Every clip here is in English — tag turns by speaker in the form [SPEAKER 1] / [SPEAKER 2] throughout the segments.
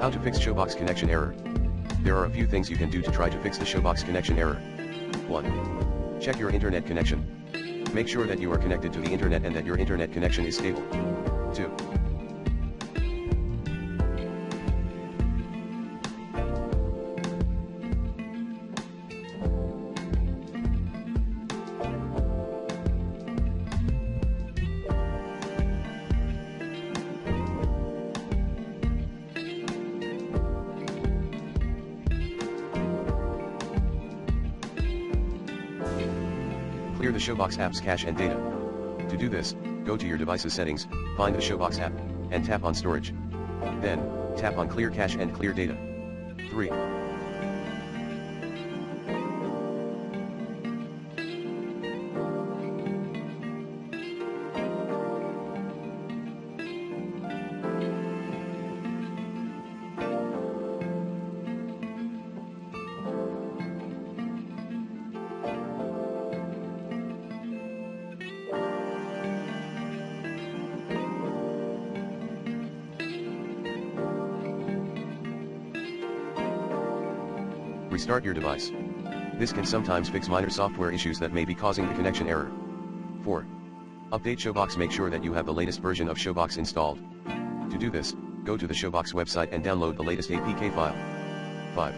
[SPEAKER 1] How to fix Showbox connection error. There are a few things you can do to try to fix the Showbox connection error. 1. Check your internet connection. Make sure that you are connected to the internet and that your internet connection is stable. 2. Clear the Showbox app's cache and data. To do this, go to your device's settings, find the Showbox app, and tap on Storage. Then, tap on Clear Cache and Clear Data. 3. Restart your device. This can sometimes fix minor software issues that may be causing the connection error. 4. Update Showbox. Make sure that you have the latest version of Showbox installed. To do this, go to the Showbox website and download the latest APK file. 5.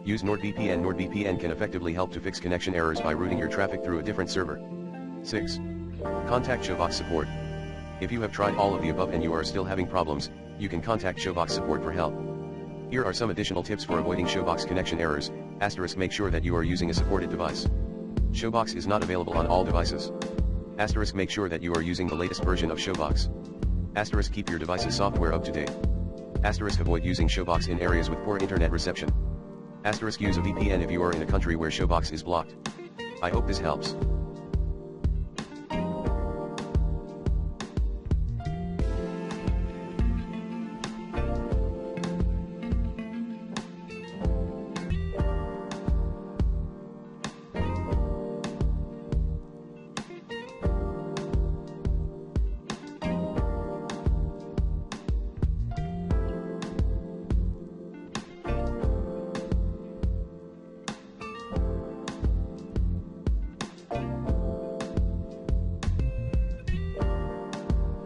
[SPEAKER 1] Use NordVPN. NordVPN can effectively help to fix connection errors by routing your traffic through a different server. 6. Contact Showbox support. If you have tried all of the above and you are still having problems, you can contact Showbox support for help. Here are some additional tips for avoiding Showbox connection errors. *. Make sure that you are using a supported device. Showbox is not available on all devices. *. Make sure that you are using the latest version of Showbox. *. Keep your device's software up to date. *. Avoid using Showbox in areas with poor internet reception. *. Use a VPN if you are in a country where Showbox is blocked. I hope this helps.